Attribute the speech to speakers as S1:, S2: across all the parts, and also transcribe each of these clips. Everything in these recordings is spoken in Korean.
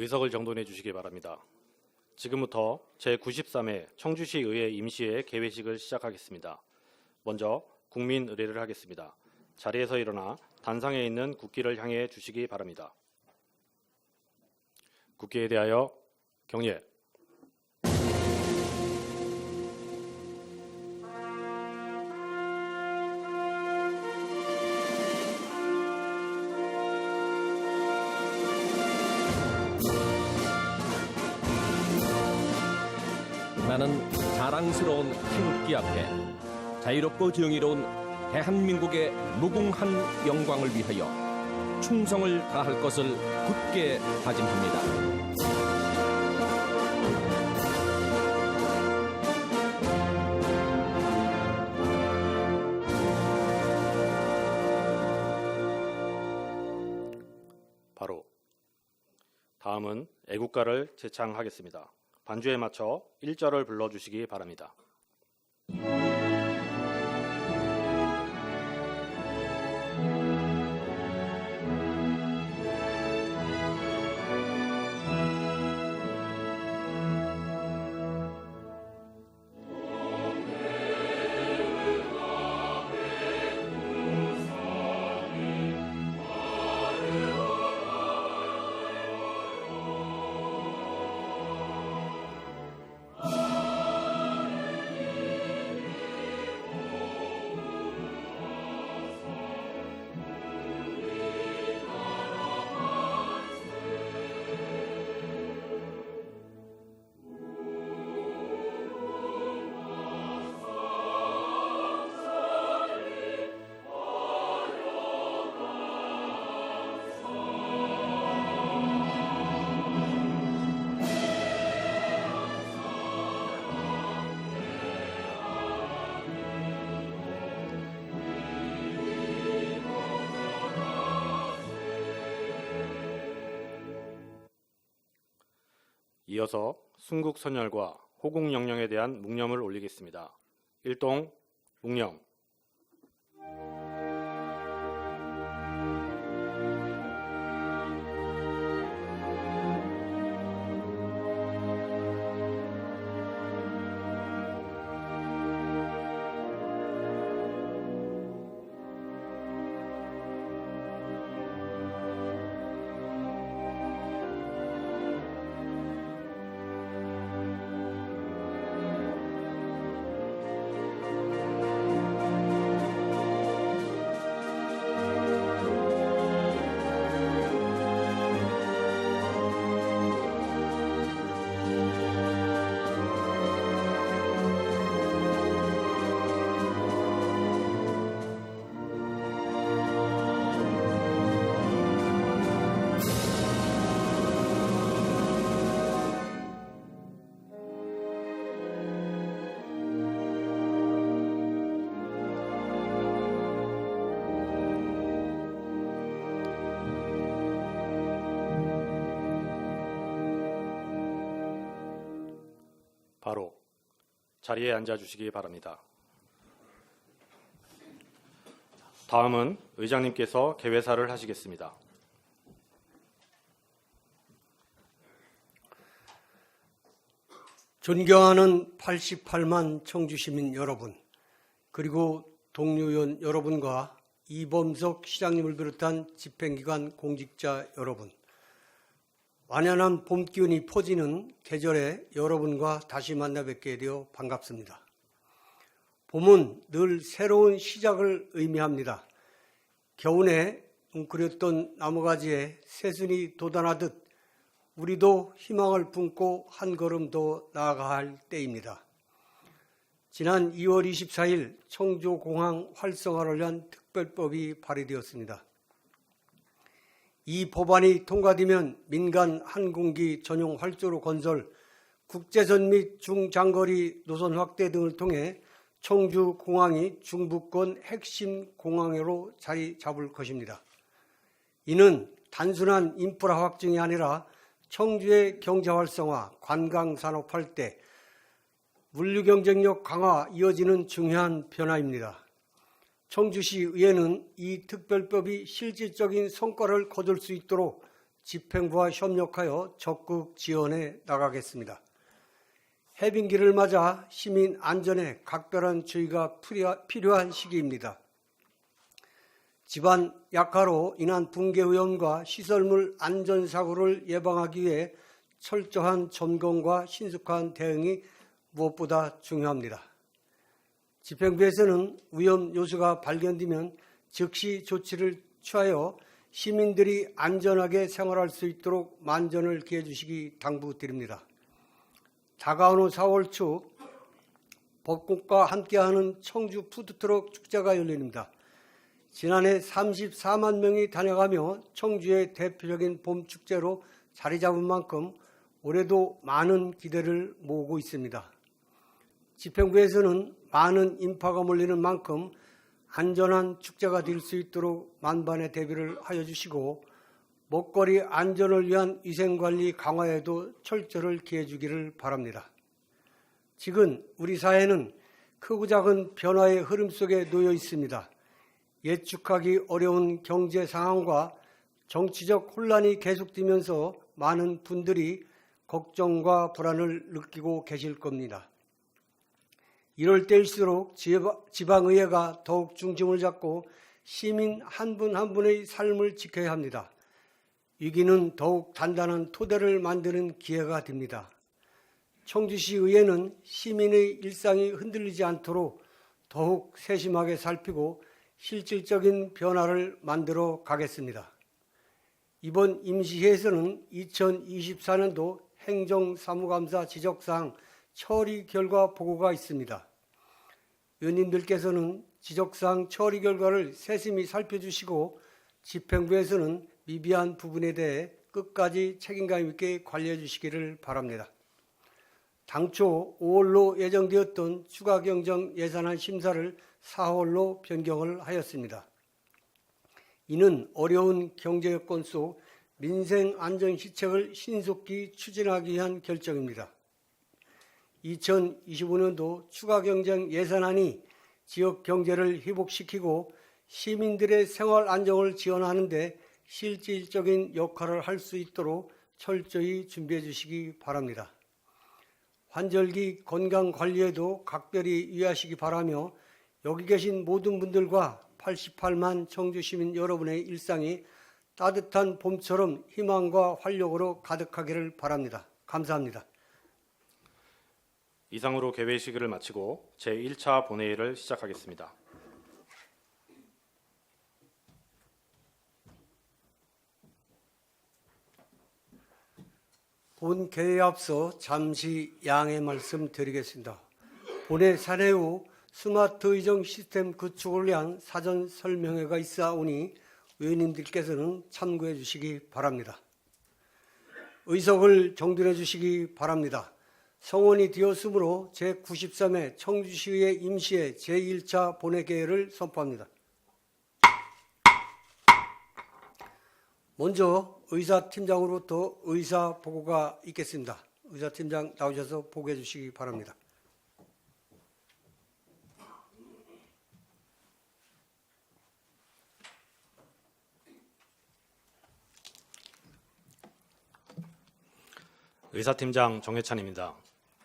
S1: 의석을 정돈해 주시기 바랍니다. 지금부터 제93회 청주시의회 임시회 개회식을 시작하겠습니다. 먼저 국민 의례를 하겠습니다. 자리에서 일어나 단상에 있는 국기를 향해 주시기 바랍니다. 국기에 대하여 경례.
S2: 나는 자랑스러운 태극기 앞에 자유롭고 정의로운 대한민국의 무궁한 영광을 위하여 충성을 다할 것을 굳게 다짐합니다.
S1: 바로 다음은 애국가를 제창하겠습니다. 반주에 맞춰 1절을 불러주시기 바랍니다. 이어서 순국선열과 호국영령에 대한 묵념을 올리겠습니다. 일동 묵념. 바로 자리에 앉아주시기 바랍니다. 다음은 의장님께서 개회사를 하시겠습니다.
S3: 존경하는 88만 청주시민 여러분, 그리고 동료의원 여러분과 이범석 시장님을 비롯한 집행기관 공직자 여러분, 완연한 봄 기운이 퍼지는 계절에 여러분과 다시 만나 뵙게 되어 반갑습니다. 봄은 늘 새로운 시작을 의미합니다. 겨우내 웅크렸던 나무가지에 새순이 돋아나듯 우리도 희망을 품고 한 걸음 더 나아가야 할 때입니다. 지난 2월 24일 청주공항 활성화를 위한 특별법이 발의되었습니다. 이 법안이 통과되면 민간 항공기 전용 활주로 건설, 국제선 및 중장거리 노선 확대 등을 통해 청주공항이 중부권 핵심 공항으로 자리 잡을 것입니다. 이는 단순한 인프라 확충이 아니라 청주의 경제 활성화, 관광 산업 활대, 물류 경쟁력 강화 이어지는 중요한 변화입니다. 청주시 의회는 이 특별법이 실질적인 성과를 거둘 수 있도록 집행부와 협력하여 적극 지원해 나가겠습니다. 해빙기를 맞아 시민 안전에 각별한 주의가 필요한 시기입니다. 집안 약화로 인한 붕괴 위험과 시설물 안전사고를 예방하기 위해 철저한 점검과 신속한 대응이 무엇보다 중요합니다. 집행부에서는 위험 요소가 발견되면 즉시 조치를 취하여 시민들이 안전하게 생활할 수 있도록 만전을 기해 주시기 당부드립니다. 다가오는 4월 초 벚꽃과 함께하는 청주 푸드트럭 축제가 열립니다. 지난해 34만 명이 다녀가며 청주의 대표적인 봄 축제로 자리 잡은 만큼 올해도 많은 기대를 모으고 있습니다. 집행부에서는 많은 인파가 몰리는 만큼 안전한 축제가 될 수 있도록 만반의 대비를 하여 주시고 먹거리 안전을 위한 위생관리 강화에도 철저를 기해 주기를 바랍니다. 지금 우리 사회는 크고 작은 변화의 흐름 속에 놓여 있습니다. 예측하기 어려운 경제 상황과 정치적 혼란이 계속되면서 많은 분들이 걱정과 불안을 느끼고 계실 겁니다. 이럴 때일수록 지방의회가 더욱 중심을 잡고 시민 한 분 한 분의 삶을 지켜야 합니다. 위기는 더욱 단단한 토대를 만드는 기회가 됩니다. 청주시 의회는 시민의 일상이 흔들리지 않도록 더욱 세심하게 살피고 실질적인 변화를 만들어 가겠습니다. 이번 임시회에서는 2024년도 행정사무감사 지적사항 처리 결과 보고가 있습니다. 의원님들께서는 지적사항 처리 결과를 세심히 살펴주시고 집행부에서는 미비한 부분에 대해 끝까지 책임감 있게 관리해 주시기를 바랍니다. 당초 5월로 예정되었던 추가 경정 예산안 심사를 4월로 변경을 하였습니다. 이는 어려운 경제 여건 속 민생 안전 시책을 신속히 추진하기 위한 결정입니다. 2025년도 추가 경정 예산안이 지역 경제를 회복시키고 시민들의 생활 안정을 지원하는 데 실질적인 역할을 할 수 있도록 철저히 준비해 주시기 바랍니다. 환절기 건강 관리에도 각별히 유의하시기 바라며 여기 계신 모든 분들과 88만 청주 시민 여러분의 일상이 따뜻한 봄처럼 희망과 활력으로 가득하기를 바랍니다. 감사합니다.
S1: 이상으로 개회식을 마치고 제1차 본회의를 시작하겠습니다.
S3: 본 개회에 앞서 잠시 양해 말씀드리겠습니다. 본회 사례 후 스마트 의정 시스템 구축을 위한 사전 설명회가 있사오니 의원님들께서는 참고해 주시기 바랍니다. 의석을 정돈해 주시기 바랍니다. 성원이 되었으므로 제93회 청주시의회 임시회 제1차 본회 개회를 선포합니다. 먼저 의사팀장으로부터 의사 보고가 있겠습니다. 의사팀장 나오셔서 보고해 주시기 바랍니다.
S1: 의사팀장 정혜찬입니다.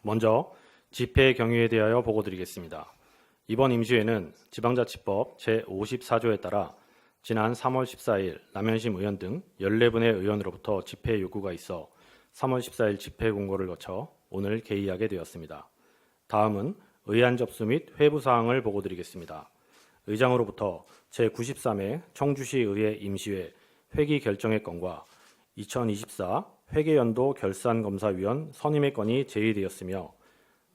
S1: 먼저 집회 경위에 대하여 보고드리겠습니다. 이번 임시회는 지방자치법 제54조에 따라 지난 3월 14일 남현심 의원 등 14분의 의원으로부터 집회 요구가 있어 3월 14일 집회 공고를 거쳐 오늘 개의하게 되었습니다. 다음은 의안 접수 및 회부 사항을 보고드리겠습니다. 의장으로부터 제93회 청주시 의회 임시회 회기 결정의 건과 2024 회계연도 결산검사위원 선임의 건이 제의되었으며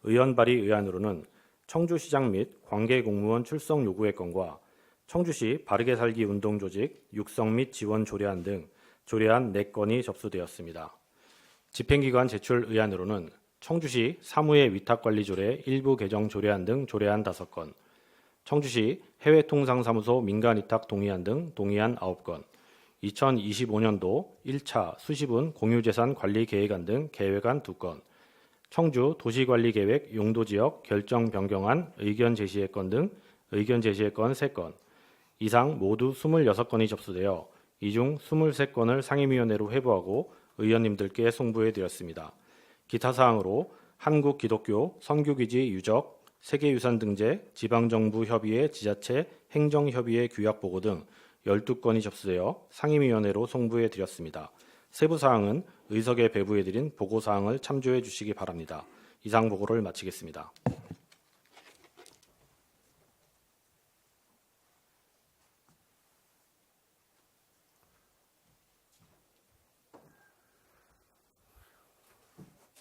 S1: 의원 발의 의안으로는 청주시장 및 관계공무원 출석 요구의 건과 청주시 바르게 살기 운동조직 육성 및 지원 조례안 등 조례안 4건이 접수되었습니다. 집행기관 제출 의안으로는 청주시 사무의 위탁관리조례 일부 개정 조례안 등 조례안 5건, 청주시 해외통상사무소 민간위탁 동의안 등 동의안 9건, 2025년도 1차 수시분 공유재산 관리 계획안 등 계획안 2건, 청주 도시관리계획 용도지역 결정 변경안 의견 제시의 건 등 의견 제시의 건 3건, 이상 모두 26건이 접수되어 이 중 23건을 상임위원회로 회부하고 의원님들께 송부해 드렸습니다. 기타 사항으로 한국 기독교 선교기지 유적, 세계유산 등재, 지방정부 협의회 지자체 행정협의회 규약보고 등 12건이 접수되어 상임위원회로 송부해 드렸습니다. 세부 사항은 의석에 배부해 드린 보고 사항을 참조해 주시기 바랍니다. 이상 보고를 마치겠습니다.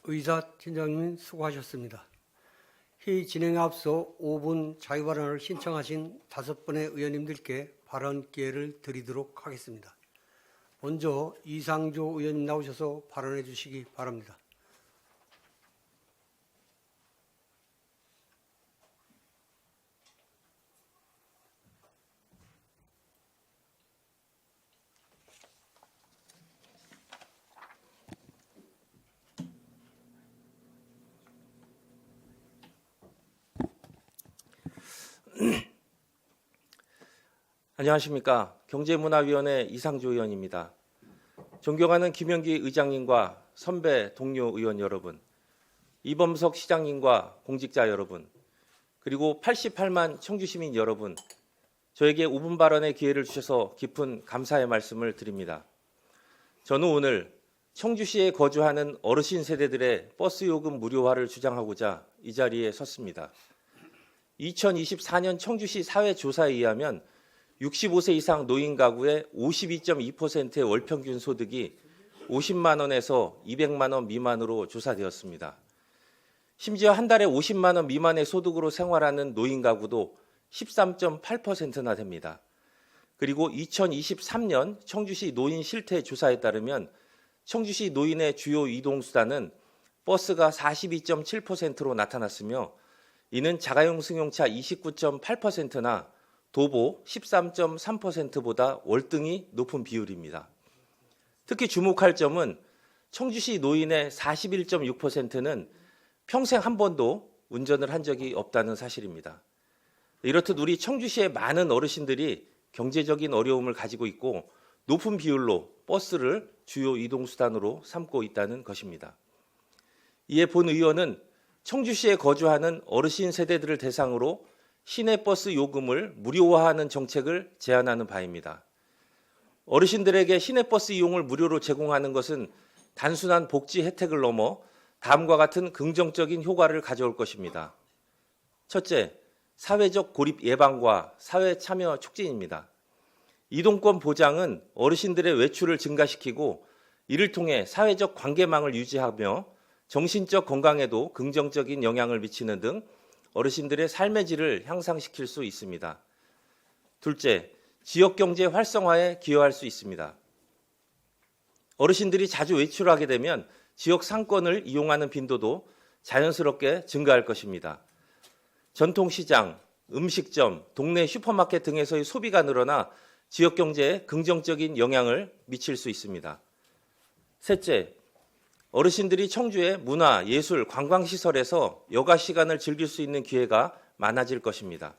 S3: 의사팀장님 수고하셨습니다. 회의 진행에 앞서 5분 자유발언을 신청하신 5분의 의원님들께 발언 기회를 드리도록 하겠습니다. 먼저 이상조 의원님 나오셔서 발언해 주시기 바랍니다.
S4: 안녕하십니까. 경제문화위원회 이상조 의원입니다. 존경하는 김영기 의장님과 선배 동료 의원 여러분, 이범석 시장님과 공직자 여러분, 그리고 88만 청주시민 여러분, 저에게 5분 발언의 기회를 주셔서 깊은 감사의 말씀을 드립니다. 저는 오늘 청주시에 거주하는 어르신 세대들의 버스 요금 무료화를 주장하고자 이 자리에 섰습니다. 2024년 청주시 사회조사에 의하면 65세 이상 노인 가구의 52.2%의 월평균 소득이 50만 원에서 200만 원 미만으로 조사되었습니다. 심지어 한 달에 50만 원 미만의 소득으로 생활하는 노인 가구도 13.8%나 됩니다. 그리고 2023년 청주시 노인 실태 조사에 따르면 청주시 노인의 주요 이동수단은 버스가 42.7%로 나타났으며 이는 자가용 승용차 29.8%나 도보 13.3%보다 월등히 높은 비율입니다. 특히 주목할 점은 청주시 노인의 41.6%는 평생 한 번도 운전을 한 적이 없다는 사실입니다. 이렇듯 우리 청주시의 많은 어르신들이 경제적인 어려움을 가지고 있고 높은 비율로 버스를 주요 이동수단으로 삼고 있다는 것입니다. 이에 본 의원은 청주시에 거주하는 어르신 세대들을 대상으로 시내버스 요금을 무료화하는 정책을 제안하는 바입니다. 어르신들에게 시내버스 이용을 무료로 제공하는 것은 단순한 복지 혜택을 넘어 다음과 같은 긍정적인 효과를 가져올 것입니다. 첫째, 사회적 고립 예방과 사회 참여 촉진입니다. 이동권 보장은 어르신들의 외출을 증가시키고 이를 통해 사회적 관계망을 유지하며 정신적 건강에도 긍정적인 영향을 미치는 등 어르신들의 삶의 질을 향상시킬 수 있습니다. 둘째, 지역경제 활성화에 기여할 수 있습니다. 어르신들이 자주 외출하게 되면 지역 상권을 이용하는 빈도도 자연스럽게 증가할 것입니다. 전통시장, 음식점, 동네 슈퍼마켓 등에서의 소비가 늘어나 지역경제에 긍정적인 영향을 미칠 수 있습니다. 셋째, 어르신들이 청주의 문화, 예술, 관광시설에서 여가 시간을 즐길 수 있는 기회가 많아질 것입니다.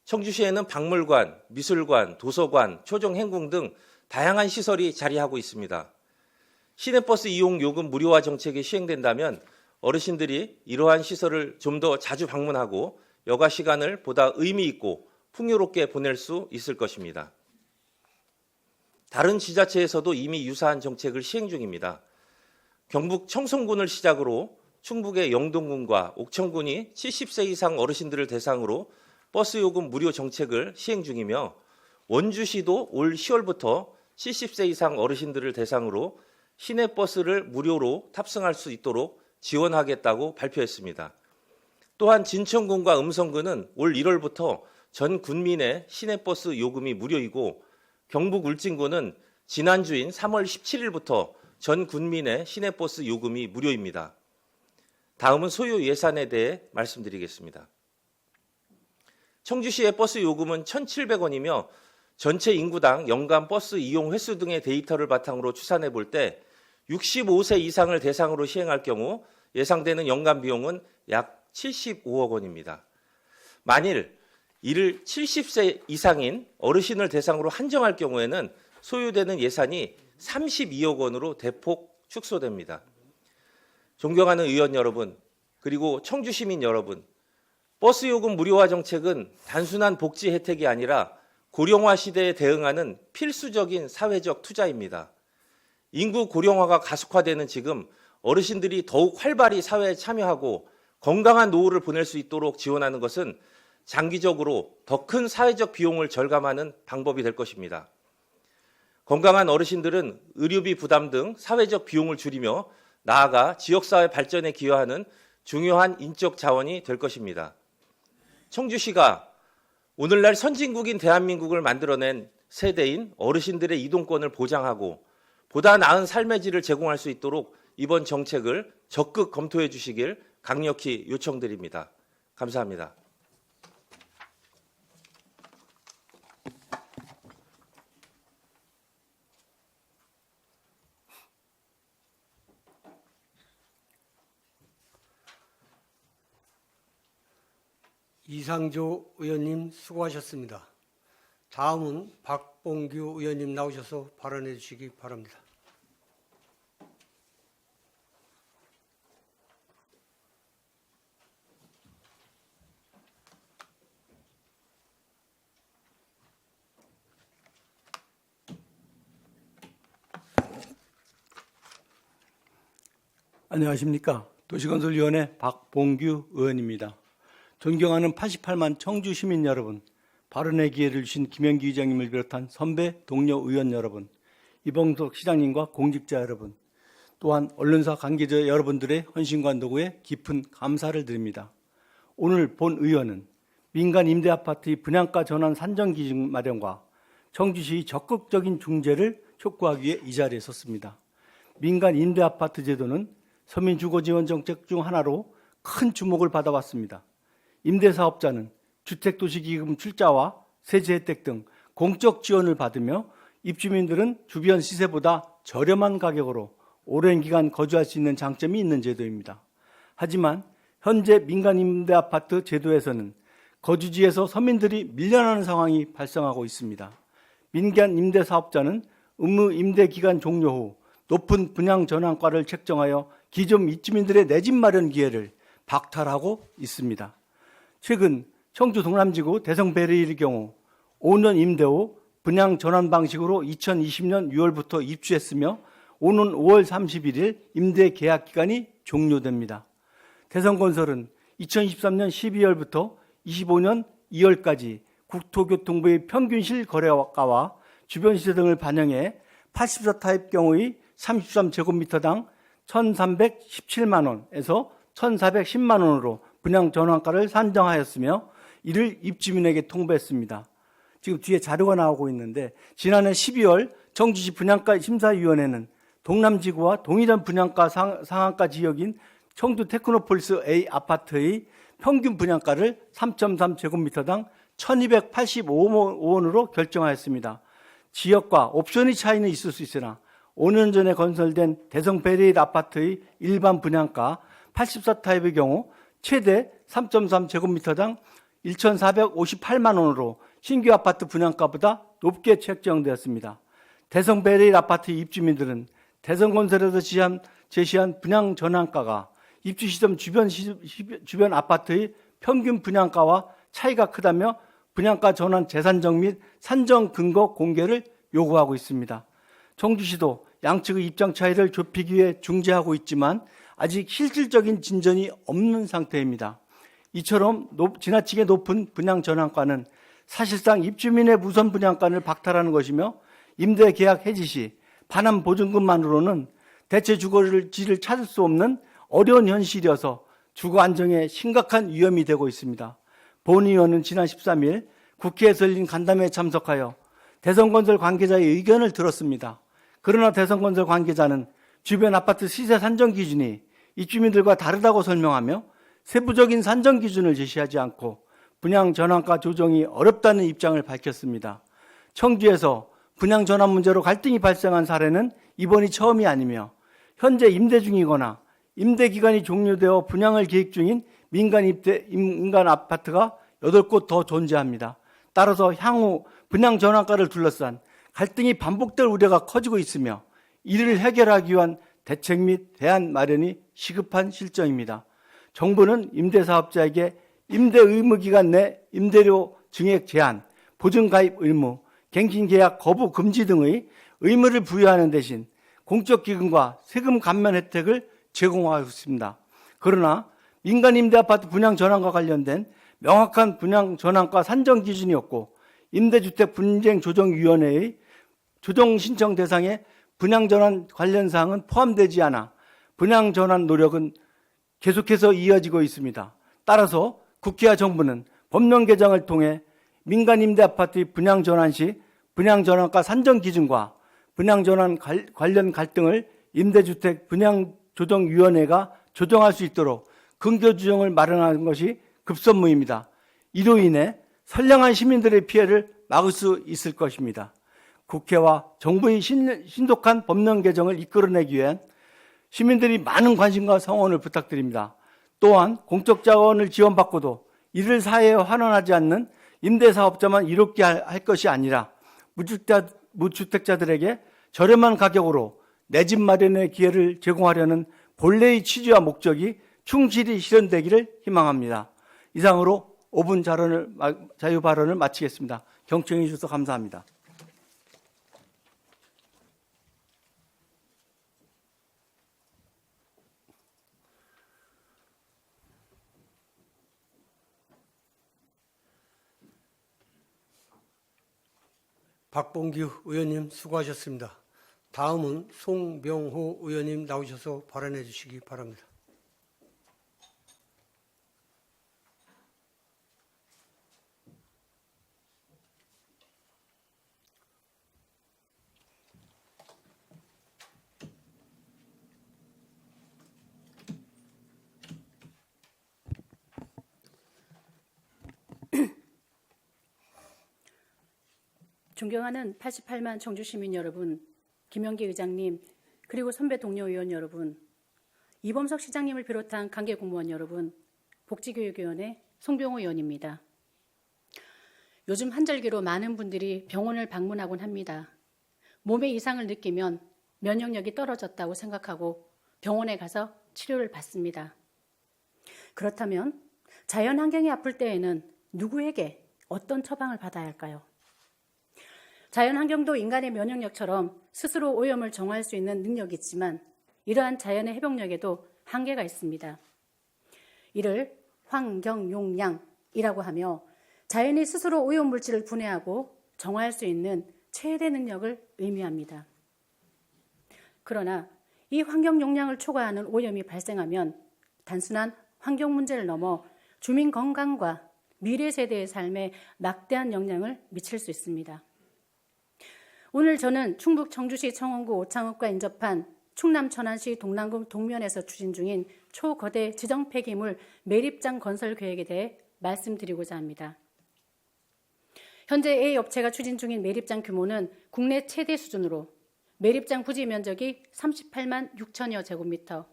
S4: 청주시에는 박물관, 미술관, 도서관, 초정행궁 등 다양한 시설이 자리하고 있습니다. 시내버스 이용 요금 무료화 정책이 시행된다면 어르신들이 이러한 시설을 좀 더 자주 방문하고 여가 시간을 보다 의미 있고 풍요롭게 보낼 수 있을 것입니다. 다른 지자체에서도 이미 유사한 정책을 시행 중입니다. 경북 청송군을 시작으로 충북의 영동군과 옥천군이 70세 이상 어르신들을 대상으로 버스 요금 무료 정책을 시행 중이며 원주시도 올 10월부터 70세 이상 어르신들을 대상으로 시내버스를 무료로 탑승할 수 있도록 지원하겠다고 발표했습니다. 또한 진천군과 음성군은 올 1월부터 전 군민의 시내버스 요금이 무료이고 경북 울진군은 지난주인 3월 17일부터 전 군민의 시내버스 요금이 무료입니다. 다음은 소요 예산에 대해 말씀드리겠습니다. 청주시의 버스 요금은 1,700원이며 전체 인구당 연간 버스 이용 횟수 등의 데이터를 바탕으로 추산해 볼 때 65세 이상을 대상으로 시행할 경우 예상되는 연간 비용은 약 75억 원입니다. 만일 이를 70세 이상인 어르신을 대상으로 한정할 경우에는 소요되는 예산이 32억 원으로 대폭 축소됩니다. 존경하는 의원 여러분, 그리고 청주 시민 여러분, 버스 요금 무료화 정책은 단순한 복지 혜택이 아니라 고령화 시대에 대응하는 필수적인 사회적 투자입니다. 인구 고령화가 가속화되는 지금 어르신들이 더욱 활발히 사회에 참여하고 건강한 노후를 보낼 수 있도록 지원하는 것은 장기적으로 더 큰 사회적 비용을 절감하는 방법이 될 것입니다. 건강한 어르신들은 의료비 부담 등 사회적 비용을 줄이며 나아가 지역사회 발전에 기여하는 중요한 인적 자원이 될 것입니다. 청주시가 오늘날 선진국인 대한민국을 만들어낸 세대인 어르신들의 이동권을 보장하고 보다 나은 삶의 질을 제공할 수 있도록 이번 정책을 적극 검토해 주시길 강력히 요청드립니다. 감사합니다.
S3: 이상조 의원님 수고하셨습니다. 다음은 박봉규 의원님 나오셔서 발언해 주시기 바랍니다.
S5: 안녕하십니까. 도시건설위원회 박봉규 의원입니다. 존경하는 88만 청주 시민 여러분, 발언의 기회를 주신 김영기 의장님을 비롯한 선배 동료 의원 여러분, 이봉석 시장님과 공직자 여러분, 또한 언론사 관계자 여러분들의 헌신과 노고에 깊은 감사를 드립니다. 오늘 본 의원은 민간 임대아파트의 분양가 전환 산정 기준 마련과 청주시의 적극적인 중재를 촉구하기 위해 이 자리에 섰습니다. 민간 임대아파트 제도는 서민주거지원 정책 중 하나로 큰 주목을 받아왔습니다. 임대사업자는 주택도시기금 출자와 세제 혜택 등 공적 지원을 받으며 입주민들은 주변 시세보다 저렴한 가격으로 오랜 기간 거주할 수 있는 장점이 있는 제도입니다. 하지만 현재 민간 임대아파트 제도에서는 거주지에서 서민들이 밀려나는 상황이 발생하고 있습니다. 민간 임대사업자는 의무 임대기간 종료 후 높은 분양 전환가를 책정하여 기존 입주민들의 내 집 마련 기회를 박탈하고 있습니다. 최근 청주 동남지구 대성베리일 경우 5년 임대 후 분양 전환 방식으로 2020년 6월부터 입주했으며 오는 5월 31일 임대 계약 기간이 종료됩니다. 대성건설은 2023년 12월부터 25년 2월까지 국토교통부의 평균 실거래가와 주변 시세 등을 반영해 84타입 경우의 33제곱미터당 1,317만 원에서 1,410만 원으로 분양 전환가를 산정하였으며 이를 입주민에게 통보했습니다. 지금 뒤에 자료가 나오고 있는데 지난해 12월 청주시 분양가 심사위원회는 동남지구와 동일한 분양가 상한가 지역인 청주 테크노폴리스 A 아파트의 평균 분양가를 3.3제곱미터당 1,285원으로 결정하였습니다. 지역과 옵션의 차이는 있을 수 있으나 5년 전에 건설된 대성 베리일 아파트의 일반 분양가 84타입의 경우 최대 3.3제곱미터당 1,458만 원으로 신규 아파트 분양가보다 높게 책정되었습니다. 대성 베리일 아파트 입주민들은 대성건설에서 제시한 분양 전환가가 입주 시점 주변 아파트의 평균 분양가와 차이가 크다며 분양가 전환 재산정 및 산정 근거 공개를 요구하고 있습니다. 청주시도 양측의 입장 차이를 좁히기 위해 중재하고 있지만 아직 실질적인 진전이 없는 상태입니다. 이처럼 지나치게 높은 분양 전환가는 사실상 입주민의 무선 분양가를 박탈하는 것이며 임대 계약 해지 시 반환 보증금만으로는 대체 주거지를 찾을 수 없는 어려운 현실이어서 주거 안정에 심각한 위험이 되고 있습니다. 본 의원은 지난 13일 국회에서 열린 간담회에 참석하여 대성건설 관계자의 의견을 들었습니다. 그러나 대성건설 관계자는 주변 아파트 시세 산정 기준이 입주민들과 다르다고 설명하며 세부적인 산정 기준을 제시하지 않고 분양 전환가 조정이 어렵다는 입장을 밝혔습니다. 청주에서 분양 전환 문제로 갈등이 발생한 사례는 이번이 처음이 아니며 현재 임대 중이거나 임대 기간이 종료되어 분양을 계획 중인 민간 아파트가 8곳 더 존재합니다. 따라서 향후 분양 전환가를 둘러싼 갈등이 반복될 우려가 커지고 있으며 이를 해결하기 위한 대책 및 대안 마련이 시급한 실정입니다. 정부는 임대사업자에게 임대 의무 기간 내 임대료 증액 제한, 보증 가입 의무, 갱신계약 거부 금지 등의 의무를 부여하는 대신 공적기금과 세금 감면 혜택을 제공하고 있습니다. 그러나 민간 임대아파트 분양 전환과 관련된 명확한 분양 전환가 산정 기준이 없고 임대주택 분쟁 조정위원회의 조정 신청 대상에 분양 전환 관련 사항은 포함되지 않아 분양 전환 노력은 계속해서 이어지고 있습니다. 따라서 국회와 정부는 법령 개정을 통해 민간 임대아파트 분양 전환 시 분양 전환가 산정 기준과 분양 전환 관련 갈등을 임대주택 분양 조정위원회가 조정할 수 있도록 근거 규정을 마련하는 것이 급선무입니다. 이로 인해 선량한 시민들의 피해를 막을 수 있을 것입니다. 국회와 정부의 신속한 법령 개정을 이끌어내기 위한 시민들이 많은 관심과 성원을 부탁드립니다. 또한 공적 자원을 지원받고도 이를 사회에 환원하지 않는 임대사업자만 이롭게 할 것이 아니라 무주택자들에게 저렴한 가격으로 내 집 마련의 기회를 제공하려는 본래의 취지와 목적이 충실히 실현되기를 희망합니다. 이상으로 5분 자유 발언을 마치겠습니다. 경청해 주셔서 감사합니다.
S3: 박봉규 의원님 수고하셨습니다. 다음은 송명호 의원님 나오셔서 발언해 주시기 바랍니다.
S6: 존경하는 88만 청주 시민 여러분, 김영기 의장님, 그리고 선배 동료 의원 여러분, 이범석 시장님을 비롯한 관계 공무원 여러분, 복지교육위원회 송병호 의원입니다. 요즘 한절기로 많은 분들이 병원을 방문하곤 합니다. 몸에 이상을 느끼면 면역력이 떨어졌다고 생각하고 병원에 가서 치료를 받습니다. 그렇다면 자연 환경이 아플 때에는 누구에게 어떤 처방을 받아야 할까요? 자연환경도 인간의 면역력처럼 스스로 오염을 정화할 수 있는 능력이 있지만 이러한 자연의 회복력에도 한계가 있습니다. 이를 환경용량이라고 하며 자연이 스스로 오염물질을 분해하고 정화할 수 있는 최대 능력을 의미합니다. 그러나 이 환경용량을 초과하는 오염이 발생하면 단순한 환경 문제를 넘어 주민 건강과 미래 세대의 삶에 막대한 영향을 미칠 수 있습니다. 오늘 저는 충북 청주시 청원구 오창읍과 인접한 충남 천안시 동남구 동면에서 추진 중인 초거대 지정 폐기물 매립장 건설 계획에 대해 말씀드리고자 합니다. 현재 A업체가 추진 중인 매립장 규모는 국내 최대 수준으로 매립장 부지 면적이 38만 6천여 제곱미터,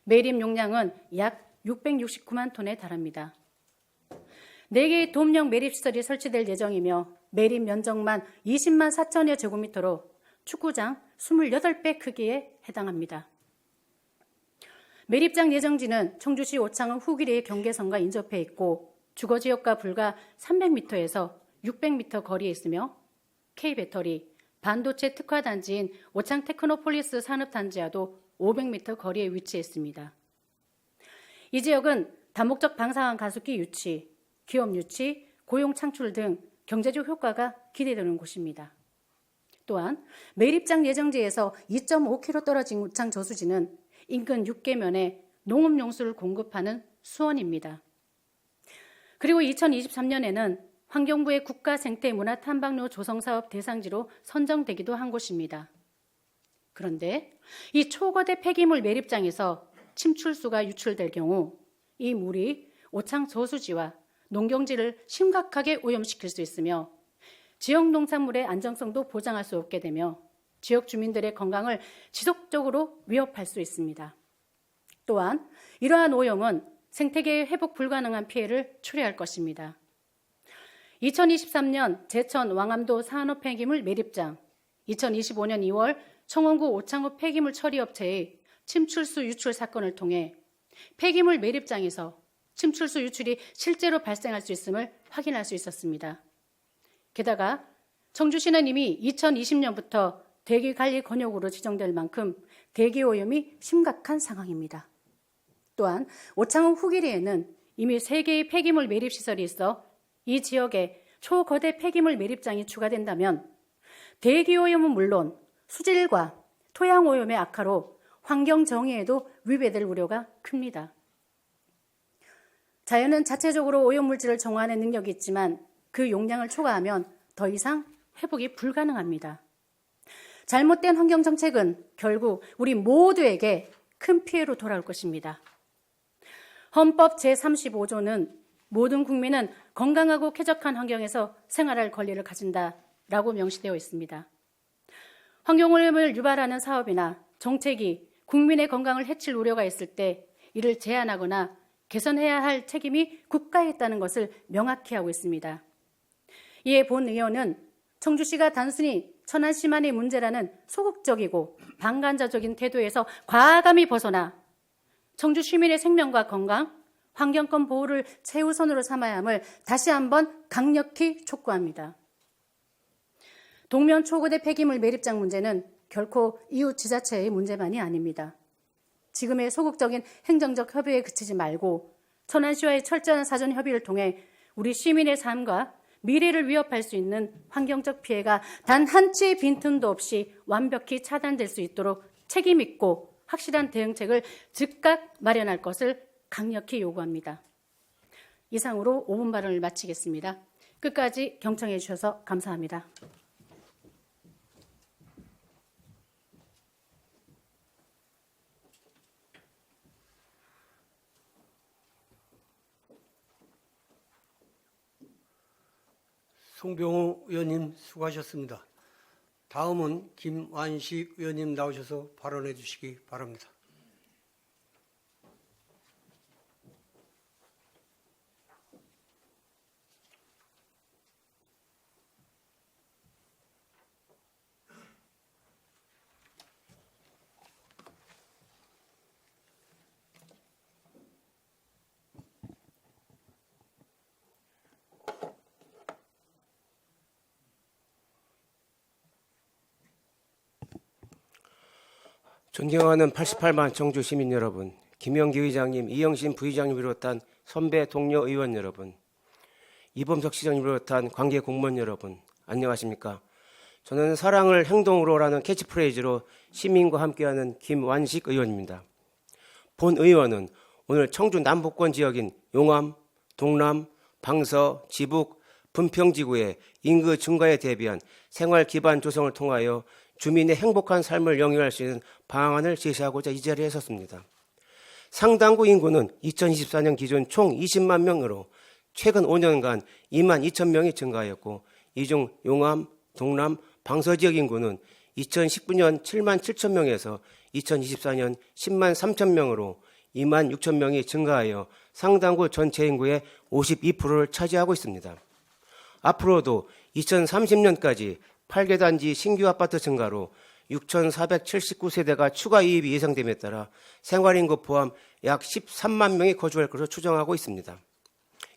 S6: 매립 용량은 약 669만 톤에 달합니다. 4개의 도움형 매립시설이 설치될 예정이며 매립 면적만 20만 4천여 제곱미터로 축구장 28배 크기에 해당합니다. 매립장 예정지는 청주시 오창읍 후기리의 경계선과 인접해 있고 주거지역과 불과 300m에서 600m 거리에 있으며 K배터리, 반도체 특화단지인 오창 테크노폴리스 산업단지와도 500m 거리에 위치해 있습니다. 이 지역은 다목적 방사능 가습기 유치, 기업 유치, 고용 창출 등 경제적 효과가 기대되는 곳입니다. 또한 매립장 예정지에서 2.5km 떨어진 오창 저수지는 인근 6개면에 농업용수를 공급하는 수원입니다. 그리고 2023년에는 환경부의 국가생태문화탐방로 조성사업 대상지로 선정되기도 한 곳입니다. 그런데 이 초거대 폐기물 매립장에서 침출수가 유출될 경우 이 물이 오창 저수지와 농경지를 심각하게 오염시킬 수 있으며 지역 농산물의 안정성도 보장할 수 없게 되며 지역 주민들의 건강을 지속적으로 위협할 수 있습니다. 또한 이러한 오염은 생태계에 회복 불가능한 피해를 초래할 것입니다. 2023년 제천 왕암도 산업 폐기물 매립장, 2025년 2월 청원구 오창호 폐기물 처리업체의 침출수 유출 사건을 통해 폐기물 매립장에서 침출수 유출이 실제로 발생할 수 있음을 확인할 수 있었습니다. 게다가 청주시는 이미 2020년부터 대기관리 권역으로 지정될 만큼 대기오염이 심각한 상황입니다. 또한 오창호 후기리에는 이미 3개의 폐기물 매립시설이 있어 이 지역에 초거대 폐기물 매립장이 추가된다면 대기오염은 물론 수질과 토양오염의 악화로 환경정의에도 위배될 우려가 큽니다. 자연은 자체적으로 오염물질을 정화하는 능력이 있지만 그 용량을 초과하면 더 이상 회복이 불가능합니다. 잘못된 환경정책은 결국 우리 모두에게 큰 피해로 돌아올 것입니다. 헌법 제35조는 모든 국민은 건강하고 쾌적한 환경에서 생활할 권리를 가진다라고 명시되어 있습니다. 환경오염을 유발하는 사업이나 정책이 국민의 건강을 해칠 우려가 있을 때 이를 제한하거나 개선해야 할 책임이 국가에 있다는 것을 명확히 하고 있습니다. 이에 본 의원은 청주시가 단순히 천안시만의 문제라는 소극적이고 방관자적인 태도에서 과감히 벗어나 청주 시민의 생명과 건강, 환경권 보호를 최우선으로 삼아야 함을 다시 한번 강력히 촉구합니다. 동면 초거대 폐기물 매립장 문제는 결코 이웃 지자체의 문제만이 아닙니다. 지금의 소극적인 행정적 협의에 그치지 말고 천안시와의 철저한 사전 협의를 통해 우리 시민의 삶과 미래를 위협할 수 있는 환경적 피해가 단 한 치의 빈틈도 없이 완벽히 차단될 수 있도록 책임 있고 확실한 대응책을 즉각 마련할 것을 강력히 요구합니다. 이상으로 5분 발언을 마치겠습니다. 끝까지 경청해 주셔서 감사합니다.
S3: 송병호 의원님 수고하셨습니다. 다음은 김완식 의원님 나오셔서 발언해 주시기 바랍니다.
S7: 존경하는 88만 청주 시민 여러분, 김영기 의장님, 이영신 부의장님 비롯한 선배 동료 의원 여러분, 이범석 시장님 비롯한 관계 공무원 여러분, 안녕하십니까? 저는 사랑을 행동으로라는 캐치프레이즈로 시민과 함께하는 김완식 의원입니다. 본 의원은 오늘 청주 남북권 지역인 용암, 동남, 방서, 지북, 분평지구의 인구 증가에 대비한 생활 기반 조성을 통하여 주민의 행복한 삶을 영위할 수 있는 방안을 제시하고자 이 자리에 섰습니다. 상당구 인구는 2024년 기준 총 20만 명으로 최근 5년간 2만 2천 명이 증가하였고, 이 중 용암, 동남, 방서 지역 인구는 2019년 7만 7천 명에서 2024년 10만 3천 명으로 2만 6천 명이 증가하여 상당구 전체 인구의 52%를 차지하고 있습니다. 앞으로도 2030년까지 8개 단지 신규 아파트 증가로 6,479세대가 추가 이입이 예상됨에 따라 생활인구 포함 약 13만 명이 거주할 것으로 추정하고 있습니다.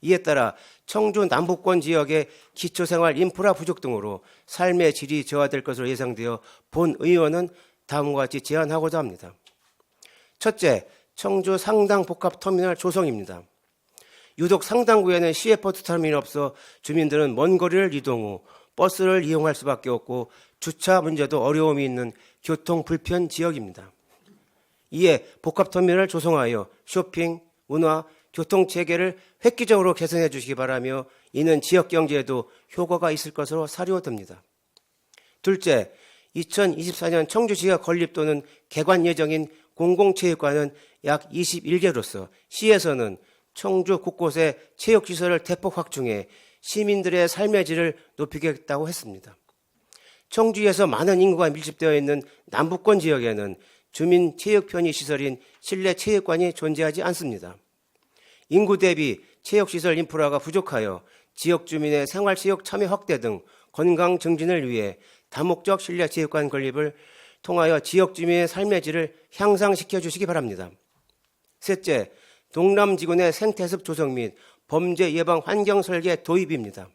S7: 이에 따라 청주 남북권 지역의 기초생활 인프라 부족 등으로 삶의 질이 저하될 것으로 예상되어 본 의원은 다음과 같이 제안하고자 합니다. 첫째, 청주 상당 복합터미널 조성입니다. 유독 상당구에는 시외버스 터미널이 없어 주민들은 먼 거리를 이동 후 버스를 이용할 수밖에 없고 주차 문제도 어려움이 있는 교통 불편 지역입니다. 이에 복합터미널을 조성하여 쇼핑, 문화, 교통 체계를 획기적으로 개선해 주시기 바라며 이는 지역 경제에도 효과가 있을 것으로 사료됩니다. 둘째, 2024년 청주시가 건립 또는 개관 예정인 공공체육관은 약 21개로서 시에서는 청주 곳곳에 체육시설을 대폭 확충해 시민들의 삶의 질을 높이겠다고 했습니다. 청주에서 많은 인구가 밀집되어 있는 남북권 지역에는 주민 체육 편의 시설인 실내 체육관이 존재하지 않습니다. 인구 대비 체육시설 인프라가 부족하여 지역 주민의 생활체육 참여 확대 등 건강 증진을 위해 다목적 실내 체육관 건립을 통하여 지역 주민의 삶의 질을 향상시켜 주시기 바랍니다. 셋째, 동남지구내 생태습 조성 및 범죄 예방 환경 설계 도입입니다.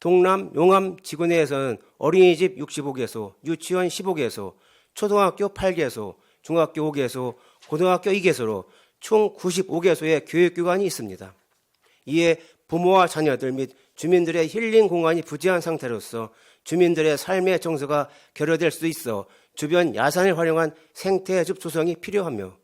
S7: 동남 용암 지구내에서는 어린이집 65개소, 유치원 15개소, 초등학교 8개소, 중학교 5개소, 고등학교 2개소로 총 95개소의 교육기관이 있습니다. 이에 부모와 자녀들 및 주민들의 힐링 공간이 부재한 상태로서 주민들의 삶의 정서가 결여될 수 있어 주변 야산을 활용한 생태숲 조성이 필요하며,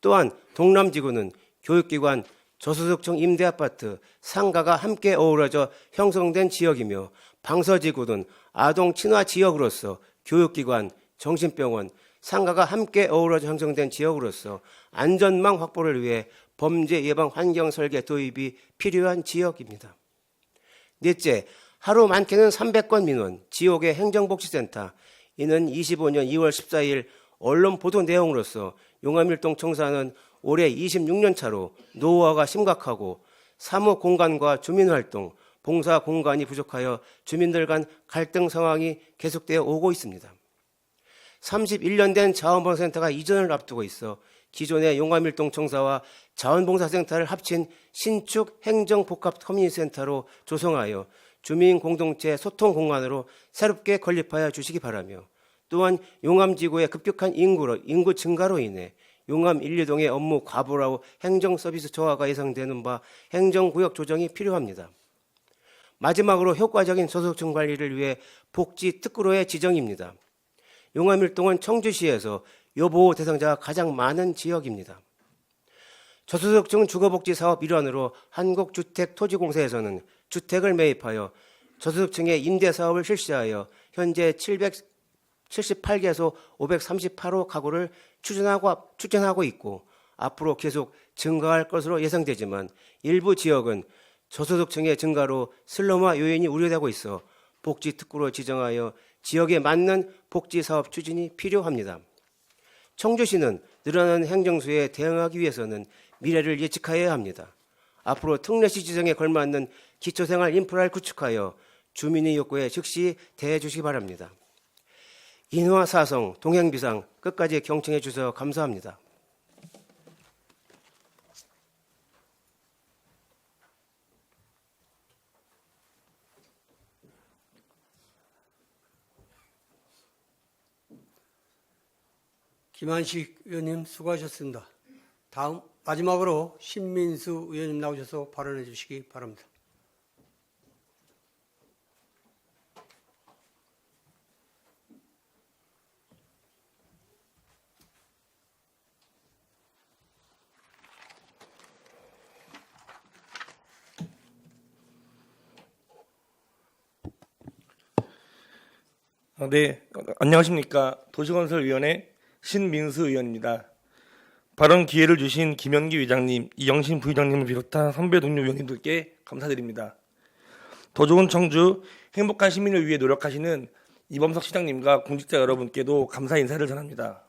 S7: 또한 동남지구는 교육기관, 저소득층 임대아파트, 상가가 함께 어우러져 형성된 지역이며, 방서지구는 아동 친화 지역으로서 교육기관, 정신병원, 상가가 함께 어우러져 형성된 지역으로서 안전망 확보를 위해 범죄 예방 환경 설계 도입이 필요한 지역입니다. 넷째, 하루 많게는 300건 민원, 지역의 행정복지센터. 이는 25년 2월 14일 언론 보도 내용으로서 용암일동 청사는 올해 26년 차로 노후화가 심각하고 사무 공간과 주민활동, 봉사 공간이 부족하여 주민들 간 갈등 상황이 계속되어 오고 있습니다. 31년 된 자원봉사센터가 이전을 앞두고 있어 기존의 용암일동 청사와 자원봉사센터를 합친 신축 행정복합 커뮤니티센터로 조성하여 주민 공동체 소통 공간으로 새롭게 건립하여 주시기 바라며, 또한 용암지구의 급격한 인구 증가로 인해 용암 1, 2동의 업무 과부하로 행정 서비스 저하가 예상되는 바 행정구역 조정이 필요합니다. 마지막으로 효과적인 저소득층 관리를 위해 복지 특구로의 지정입니다. 용암일동은 청주시에서 여보호 대상자가 가장 많은 지역입니다. 저소득층 주거복지 사업 일환으로 한국주택토지공사에서는 주택을 매입하여 저소득층의 임대 사업을 실시하여 현재 778개소 538호 가구를 추진하고 있고, 앞으로 계속 증가할 것으로 예상되지만 일부 지역은 저소득층의 증가로 슬럼화 요인이 우려되고 있어 복지 특구로 지정하여 지역에 맞는 복지 사업 추진이 필요합니다. 청주시는 늘어나는 행정수에 대응하기 위해서는 미래를 예측하여야 합니다. 앞으로 특례시 지정에 걸맞는 기초생활 인프라를 구축하여 주민의 욕구에 즉시 대해 주시기 바랍니다. 인화사성, 동행비상 끝까지 경청해 주셔서 감사합니다.
S3: 김한식 의원님 수고하셨습니다. 다음 마지막으로 신민수 의원님 나오셔서 발언해 주시기 바랍니다.
S8: 네, 안녕하십니까. 도시건설위원회 신민수 의원입니다. 발언 기회를 주신 김현기 의장님, 이영신 부의장님을 비롯한 선배 동료 의원님들께 감사드립니다. 더 좋은 청주, 행복한 시민을 위해 노력하시는 이범석 시장님과 공직자 여러분께도 감사 인사를 전합니다.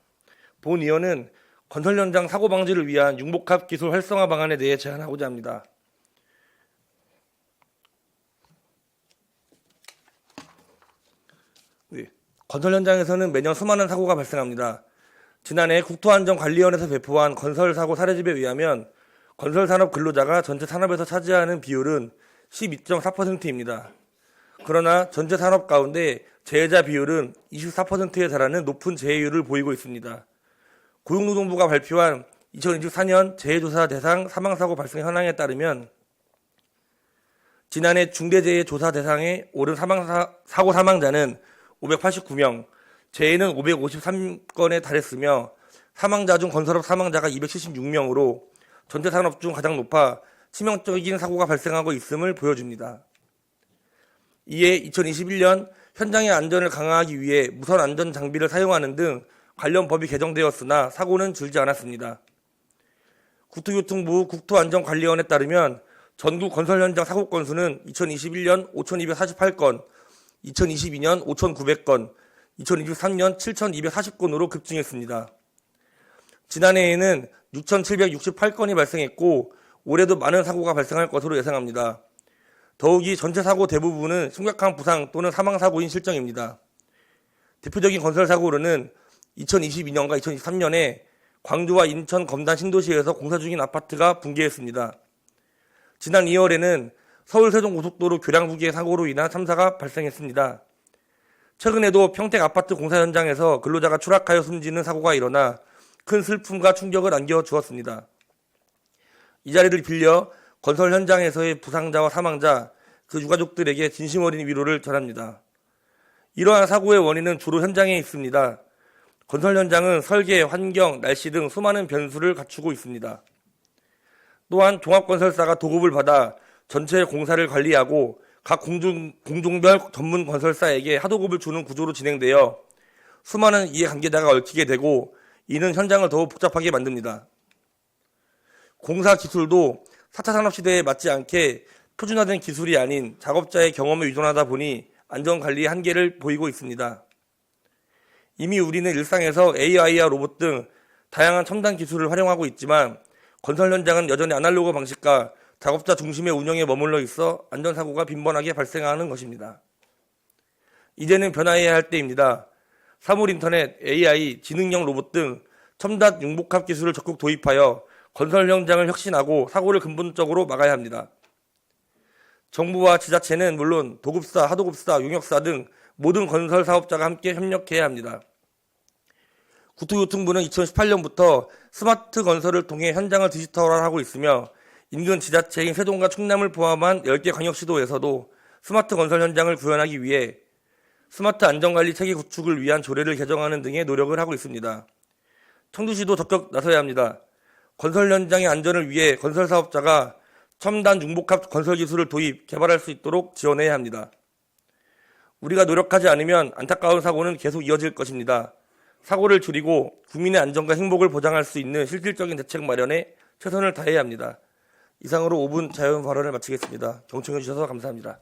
S8: 본 의원은 건설 현장 사고 방지를 위한 융복합 기술 활성화 방안에 대해 제안하고자 합니다. 네, 건설 현장에서는 매년 수많은 사고가 발생합니다. 지난해 국토안전관리원에서 배포한 건설사고 사례집에 의하면 건설산업 근로자가 전체 산업에서 차지하는 비율은 12.4%입니다. 그러나 전체 산업 가운데 재해자 비율은 24%에 달하는 높은 재해율을 보이고 있습니다. 고용노동부가 발표한 2024년 재해조사 대상 사망사고 발생 현황에 따르면 지난해 중대재해조사 대상에 오른 사고 사망자는 589명, 재해는 553건에 달했으며 사망자 중 건설업 사망자가 276명으로 전체 산업 중 가장 높아 치명적인 사고가 발생하고 있음을 보여줍니다. 이에 2021년 현장의 안전을 강화하기 위해 무선 안전 장비를 사용하는 등 관련 법이 개정되었으나 사고는 줄지 않았습니다. 국토교통부 국토안전관리원에 따르면 전국 건설 현장 사고 건수는 2021년 5,248건, 2022년 5,900건, 2023년 7,240건으로 급증했습니다. 지난해에는 6,768건이 발생했고 올해도 많은 사고가 발생할 것으로 예상합니다. 더욱이 전체 사고 대부분은 심각한 부상 또는 사망 사고인 실정입니다. 대표적인 건설 사고로는 2022년과 2023년에 광주와 인천 검단 신도시에서 공사 중인 아파트가 붕괴했습니다. 지난 2월에는 서울 세종고속도로 교량부계 사고로 인한 참사가 발생했습니다. 최근에도 평택 아파트 공사 현장에서 근로자가 추락하여 숨지는 사고가 일어나 큰 슬픔과 충격을 안겨주었습니다. 이 자리를 빌려 건설 현장에서의 부상자와 사망자, 그 유가족들에게 진심 어린 위로를 전합니다. 이러한 사고의 원인은 주로 현장에 있습니다. 건설 현장은 설계, 환경, 날씨 등 수많은 변수를 갖추고 있습니다. 또한 종합건설사가 도급을 받아 전체 공사를 관리하고 각 공종별 전문 건설사에게 하도급을 주는 구조로 진행되어 수많은 이해관계자가 얽히게 되고 이는 현장을 더욱 복잡하게 만듭니다. 공사 기술도 4차 산업시대에 맞지 않게 표준화된 기술이 아닌 작업자의 경험에 의존하다 보니 안전관리의 한계를 보이고 있습니다. 이미 우리는 일상에서 AI와 로봇 등 다양한 첨단 기술을 활용하고 있지만 건설 현장은 여전히 아날로그 방식과 작업자 중심의 운영에 머물러 있어 안전사고가 빈번하게 발생하는 것입니다. 이제는 변화해야 할 때입니다. 사물인터넷, AI, 지능형 로봇 등 첨단 융복합 기술을 적극 도입하여 건설 현장을 혁신하고 사고를 근본적으로 막아야 합니다. 정부와 지자체는 물론 도급사, 하도급사, 용역사 등 모든 건설 사업자가 함께 협력해야 합니다. 국토교통부는 2018년부터 스마트 건설을 통해 현장을 디지털화하고 있으며 인근 지자체인 세종과 충남을 포함한 10개 광역시도에서도 스마트 건설 현장을 구현하기 위해 스마트 안전관리 체계 구축을 위한 조례를 개정하는 등의 노력을 하고 있습니다. 청주시도 적극 나서야 합니다. 건설 현장의 안전을 위해 건설 사업자가 첨단 융복합 건설 기술을 도입, 개발할 수 있도록 지원해야 합니다. 우리가 노력하지 않으면 안타까운 사고는 계속 이어질 것입니다. 사고를 줄이고 국민의 안전과 행복을 보장할 수 있는 실질적인 대책 마련에 최선을 다해야 합니다. 이상으로 5분 자유로운 발언을 마치겠습니다. 경청해 주셔서 감사합니다.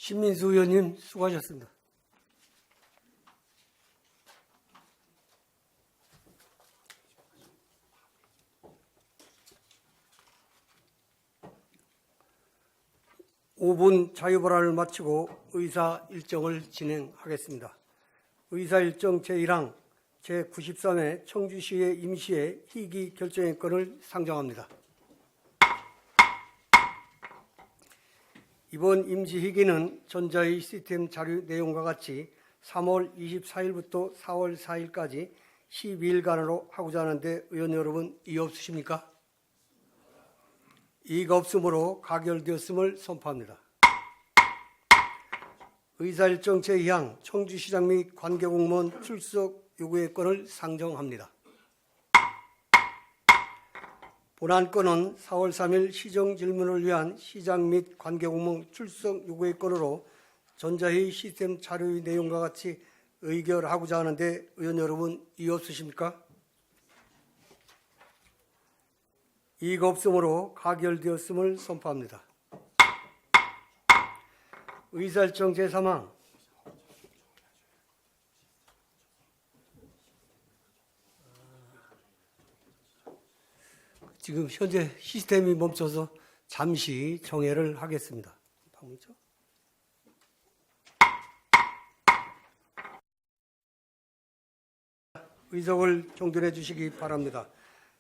S3: 신민수 의원님 수고하셨습니다. (5분) 자유발언을 마치고 의사 일정을 진행하겠습니다. 의사 일정 제1항 제93회 청주시의 임시의 희귀 결정의 건을 상정합니다. 이번 임시희귀는 전자의 시스템 자료 내용과 같이 3월 24일부터 4월 4일까지 12일간으로 하고자 하는데 의원 여러분 이의 없으십니까? 이의가 없으므로 가결되었음을 선포합니다. 의사일정 제2항 청주시장 및 관계공무원 출석 요구의 건을 상정합니다. 본안 건은 4월 3일 시정질문을 위한 시장 및 관계공무원 출석 요구의 건으로 전자회의 시스템 자료의 내용과 같이 의결하고자 하는데 의원 여러분 이의 없으십니까? 이의가 없으므로 가결되었음을 선포합니다. 의사일정 제3항 지금 현재 시스템이 멈춰서 잠시 정회를 하겠습니다. 의석을 정돈해 주시기 바랍니다.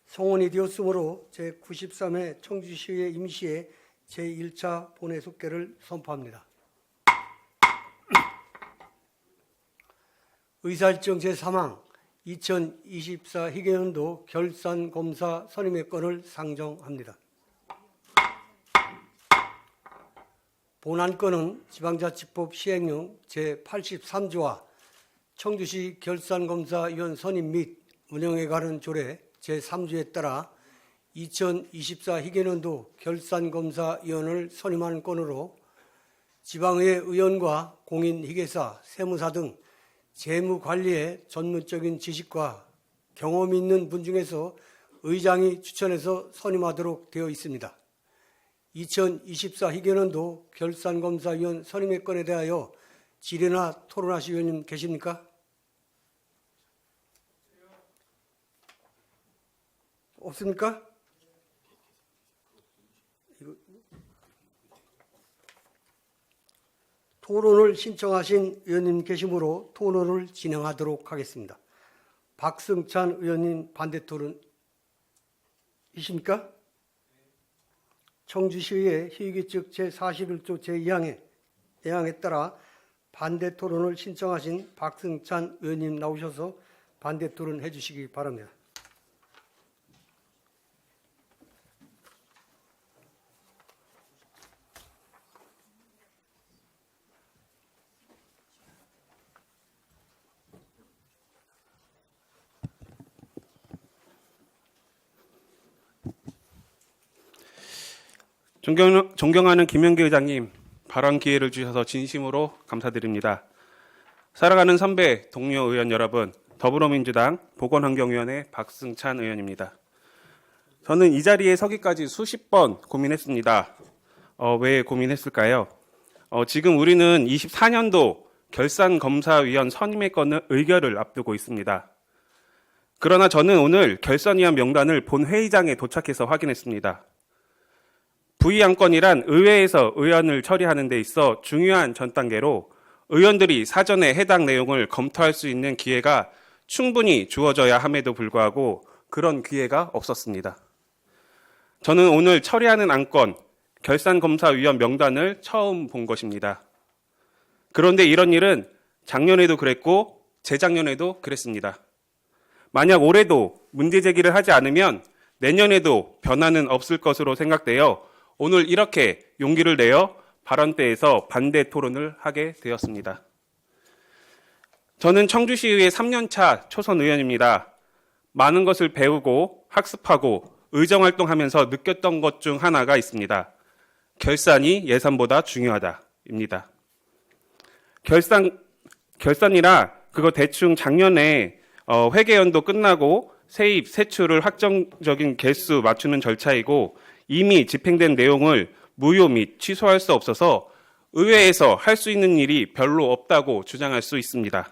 S3: 성원이 되었으므로 제93회 청주시의 임시의 제1차 본회 속개를 선포합니다. 의사일정 제3항 2024 희귀연도 결산검사 선임의 건을 상정합니다. 본안 건은 지방자치법 시행령 제83조와 청주시 결산검사위원 선임 및 운영에 관한 조례 제3조에 따라 2024 희귀연도 결산검사위원을 선임하는 건으로 지방의회 의원과 공인회계사, 세무사 등 재무관리에 전문적인 지식과 경험이 있는 분 중에서 의장이 추천해서 선임하도록 되어 있습니다. 2024 희개년도 결산검사위원 선임의 건에 대하여 질의나 토론하실 의원님 계십니까? 없습니까? 토론을 신청하신 의원님 계시므로 토론을 진행하도록 하겠습니다. 박승찬 의원님 반대 토론이십니까? 청주시의 희위규칙 제41조 제2항에 따라 반대 토론을 신청하신 박승찬 의원님 나오셔서 반대 토론 해주시기 바랍니다.
S9: 존경하는 김영기 의장님, 발언 기회를 주셔서 진심으로 감사드립니다. 사랑하는 선배, 동료 의원 여러분, 더불어민주당 보건환경위원회 박승찬 의원입니다. 저는 이 자리에 서기까지 수십 번 고민했습니다. 왜 고민했을까요? 지금 우리는 24년도 결산검사위원 선임의 건을 의결을 앞두고 있습니다. 그러나 저는 오늘 결산위원 명단을 본회의장에 도착해서 확인했습니다. 부의안건이란 의회에서 의안을 처리하는 데 있어 중요한 전 단계로 의원들이 사전에 해당 내용을 검토할 수 있는 기회가 충분히 주어져야 함에도 불구하고 그런 기회가 없었습니다. 저는 오늘 처리하는 안건, 결산검사위원 명단을 처음 본 것입니다. 그런데 이런 일은 작년에도 그랬고 재작년에도 그랬습니다. 만약 올해도 문제 제기를 하지 않으면 내년에도 변화는 없을 것으로 생각되어 오늘 이렇게 용기를 내어 발언대에서 반대 토론을 하게 되었습니다. 저는 청주시의회 3년차 초선 의원입니다. 많은 것을 배우고 학습하고 의정활동하면서 느꼈던 것 중 하나가 있습니다. 결산이 예산보다 중요하다입니다. 결산이라 그거 대충 작년에 회계연도 끝나고 세입, 세출을 확정적인 개수 맞추는 절차이고 이미 집행된 내용을 무효 및 취소할 수 없어서 의회에서 할 수 있는 일이 별로 없다고 주장할 수 있습니다.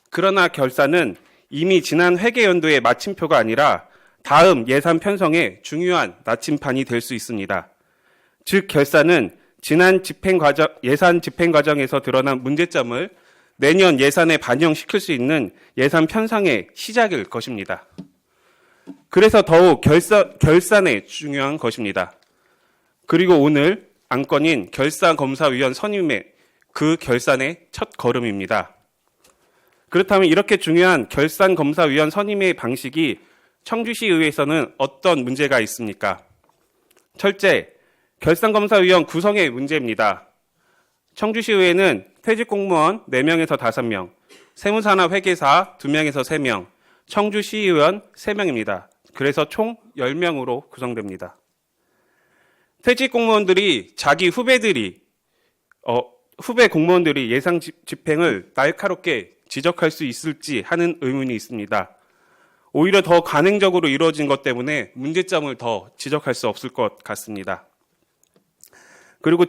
S9: 그러나 결산은 이미 지난 회계연도의 마침표가 아니라 다음 예산 편성의 중요한 나침판이 될 수 있습니다. 즉 결산은 지난 예산 집행 과정에서 드러난 문제점을 내년 예산에 반영시킬 수 있는 예산 편성의 시작일 것입니다. 그래서 더욱 결산에 중요한 것입니다. 그리고 오늘 안건인 결산검사위원 선임의 그 결산의 첫 걸음입니다. 그렇다면 이렇게 중요한 결산검사위원 선임의 방식이 청주시의회에서는 어떤 문제가 있습니까? 첫째, 결산검사위원 구성의 문제입니다. 청주시의회는 퇴직공무원 4명에서 5명, 세무사나 회계사 2명에서 3명, 청주시의원 3명입니다. 그래서 총 10명으로 구성됩니다. 퇴직 공무원들이 자기 후배 공무원들이 예산 집행을 날카롭게 지적할 수 있을지 하는 의문이 있습니다. 오히려 더 관행적으로 이루어진 것 때문에 문제점을 더 지적할 수 없을 것 같습니다. 그리고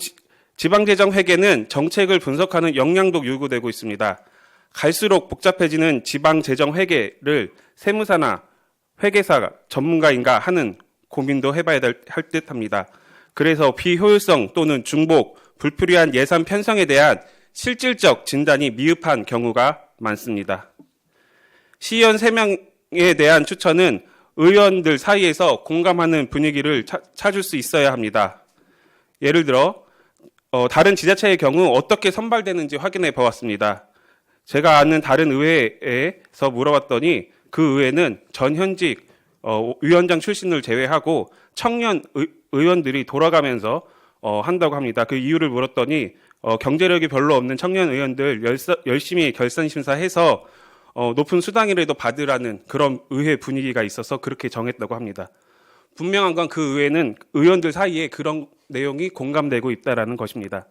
S9: 지방재정회계는 정책을 분석하는 역량도 요구되고 있습니다. 갈수록 복잡해지는 지방재정회계를 세무사나 회계사 전문가인가 하는 고민도 해봐야 할 듯합니다. 그래서 비효율성 또는 중복, 불필요한 예산 편성에 대한 실질적 진단이 미흡한 경우가 많습니다. 시의원 3명에 대한 추천은 의원들 사이에서 공감하는 분위기를 찾을 수 있어야 합니다. 예를 들어 다른 지자체의 경우 어떻게 선발되는지 확인해 보았습니다. 제가 아는 다른 의회에서 물어봤더니 그 의회는 전현직 위원장 출신을 제외하고 청년 의원들이 돌아가면서 한다고 합니다. 그 이유를 물었더니 경제력이 별로 없는 청년 의원들 열심히 결산심사해서 높은 수당이라도 받으라는 그런 의회 분위기가 있어서 그렇게 정했다고 합니다. 분명한 건 그 의회는 의원들 사이에 그런 내용이 공감되고 있다는 것입니다.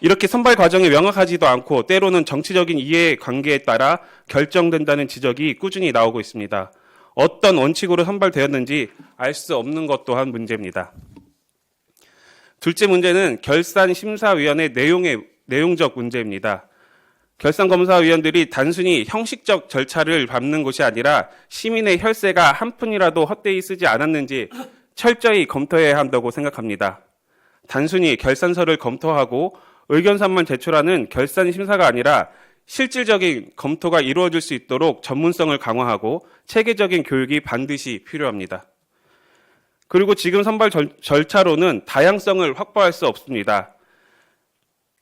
S9: 이렇게 선발 과정이 명확하지도 않고 때로는 정치적인 이해관계에 따라 결정된다는 지적이 꾸준히 나오고 있습니다. 어떤 원칙으로 선발되었는지 알 수 없는 것 또한 문제입니다. 둘째 문제는 결산심사위원회 내용적 문제입니다. 결산검사위원들이 단순히 형식적 절차를 밟는 것이 아니라 시민의 혈세가 한 푼이라도 헛되이 쓰지 않았는지 철저히 검토해야 한다고 생각합니다. 단순히 결산서를 검토하고 의견서만 제출하는 결산심사가 아니라 실질적인 검토가 이루어질 수 있도록 전문성을 강화하고 체계적인 교육이 반드시 필요합니다. 그리고 지금 선발 절차로는 다양성을 확보할 수 없습니다.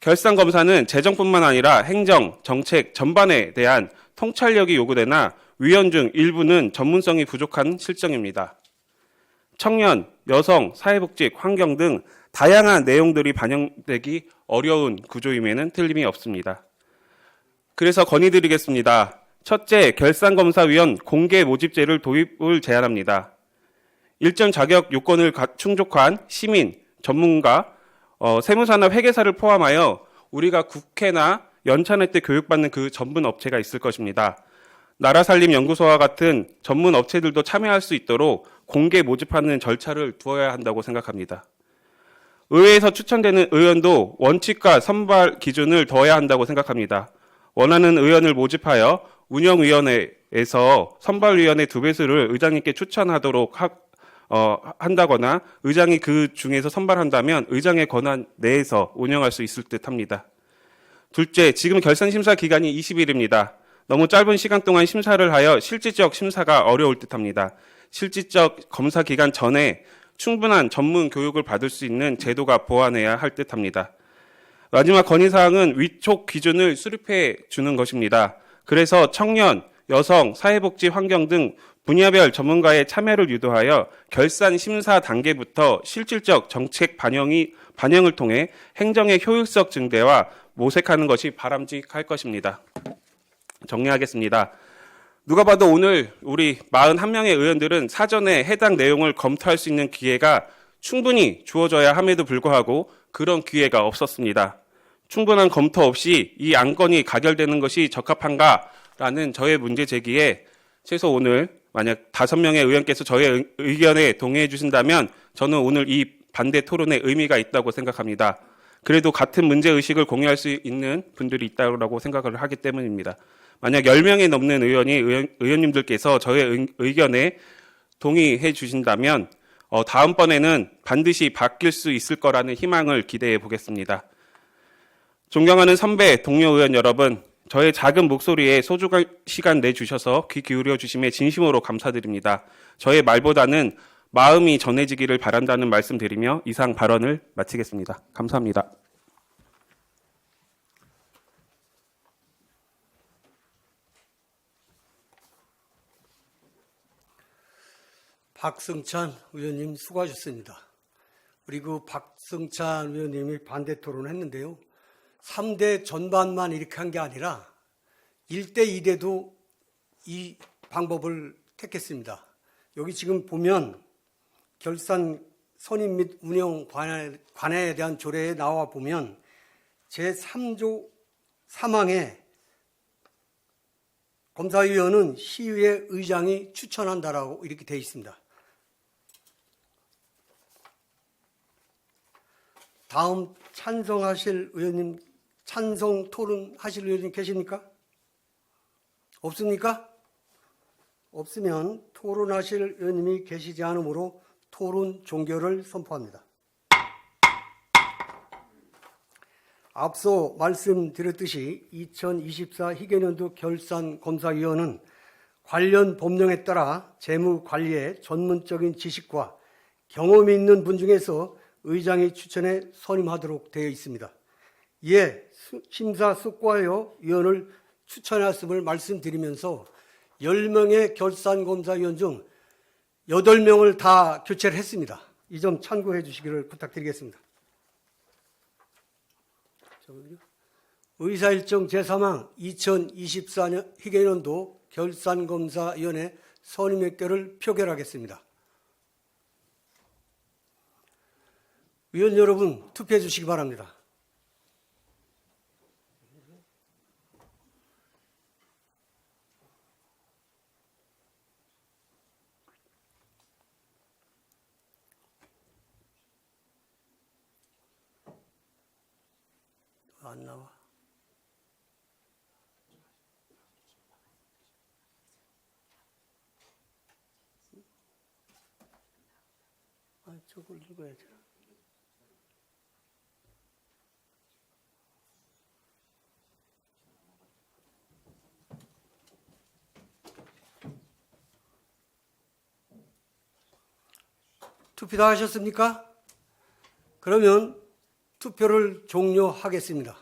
S9: 결산검사는 재정뿐만 아니라 행정, 정책 전반에 대한 통찰력이 요구되나 위원 중 일부는 전문성이 부족한 실정입니다. 청년, 여성, 사회복지, 환경 등 다양한 내용들이 반영되기 어려운 구조임에는 틀림이 없습니다. 그래서 건의드리겠습니다. 첫째, 결산검사위원 공개 모집제를 도입을 제안합니다. 일정 자격 요건을 충족한 시민, 전문가, 세무사나 회계사를 포함하여 우리가 국회나 연찬회 때 교육받는 그 전문 업체가 있을 것입니다. 나라살림연구소와 같은 전문 업체들도 참여할 수 있도록 공개 모집하는 절차를 두어야 한다고 생각합니다. 의회에서 추천되는 의원도 원칙과 선발 기준을 둬야 한다고 생각합니다. 원하는 의원을 모집하여 운영위원회에서 선발위원회 2배수를 의장님께 추천하도록 한다거나 의장이 그 중에서 선발한다면 의장의 권한 내에서 운영할 수 있을 듯합니다. 둘째, 지금 결산심사 기간이 20일입니다. 너무 짧은 시간 동안 심사를 하여 실질적 심사가 어려울 듯합니다. 실질적 검사 기간 전에 충분한 전문 교육을 받을 수 있는 제도가 보완해야 할 듯합니다. 마지막 건의사항은 위촉 기준을 수립해 주는 것입니다. 그래서 청년, 여성, 사회복지, 환경 등 분야별 전문가의 참여를 유도하여 결산 심사 단계부터 실질적 정책 반영을 통해 행정의 효율성 증대와 모색하는 것이 바람직할 것입니다. 정리하겠습니다. 누가 봐도 오늘 우리 41명의 의원들은 사전에 해당 내용을 검토할 수 있는 기회가 충분히 주어져야 함에도 불구하고 그런 기회가 없었습니다. 충분한 검토 없이 이 안건이 가결되는 것이 적합한가라는 저의 문제 제기에 최소 오늘 만약 5명의 의원께서 저의 의견에 동의해 주신다면 저는 오늘 이 반대 토론에 의미가 있다고 생각합니다. 그래도 같은 문제의식을 공유할 수 있는 분들이 있다고 생각을 하기 때문입니다. 만약 10명이 넘는 의원님들께서 저의 의견에 동의해 주신다면 다음번에는 반드시 바뀔 수 있을 거라는 희망을 기대해 보겠습니다. 존경하는 선배, 동료 의원 여러분, 저의 작은 목소리에 소중한 시간 내주셔서 귀 기울여 주심에 진심으로 감사드립니다. 저의 말보다는 마음이 전해지기를 바란다는 말씀드리며 이상 발언을 마치겠습니다. 감사합니다.
S3: 박승찬 의원님 수고하셨습니다. 그리고 박승찬 의원님이 반대 토론을 했는데요. 3대 전반만 이렇게 한 게 아니라 1대 2대도 이 방법을 택했습니다. 여기 지금 보면 결산 선임 및 운영 관해에 대한 조례에 나와 보면 제3조 3항에 검사위원은 시의회 의장이 추천한다라고 이렇게 되어 있습니다. 다음 찬성하실 의원님, 찬성 토론하실 의원님 계십니까? 없습니까? 없으면 토론하실 의원님이 계시지 않으므로 토론 종결을 선포합니다. 앞서 말씀드렸듯이 2024 희개년도 결산검사위원은 관련 법령에 따라 재무관리에 전문적인 지식과 경험이 있는 분 중에서 의장이 추천해 선임하도록 되어 있습니다. 이에 심사숙고하여 위원을 추천하였음을 말씀드리면서 10명의 결산검사위원 중 8명을 다 교체를 했습니다. 이 점 참고해 주시기를 부탁드리겠습니다. 의사일정 제3항 2024년 희개년도 결산검사위원회 선임의결을 표결하겠습니다. 위원 여러분 투표해 주시기 바랍니다. 안 나와. 저걸 읽어야 돼. 투표 다 하셨습니까? 그러면 투표를 종료하겠습니다.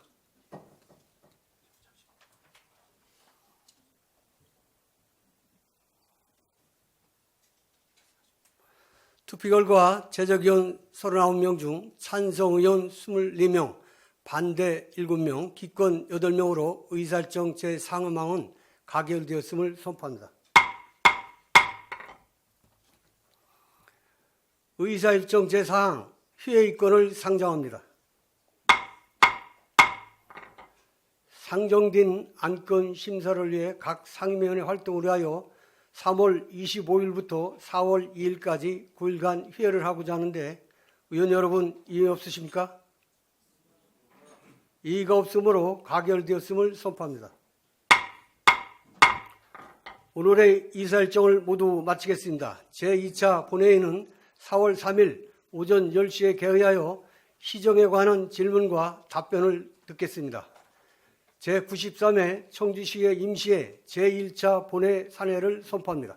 S3: 투표 결과 제적의원 39명 중 찬성의원 24명, 반대 7명, 기권 8명으로 의사일정 제3항은 가결되었음을 선포합니다. 의사일정 제4항 휴회의권을 상정합니다. 상정된 안건 심사를 위해 각 상임위원회 활동을 위하여 3월 25일부터 4월 2일까지 9일간 휴회를 하고자 하는데 의원 여러분 이의 없으십니까? 이의가 없으므로 가결되었음을 선포합니다. 오늘의 이사일정을 모두 마치겠습니다. 제2차 본회의는 4월 3일 오전 10시에 개의하여 시정에 관한 질문과 답변을 듣겠습니다. 제93회 청주시의 임시회 제1차 본회 산회를 선포합니다.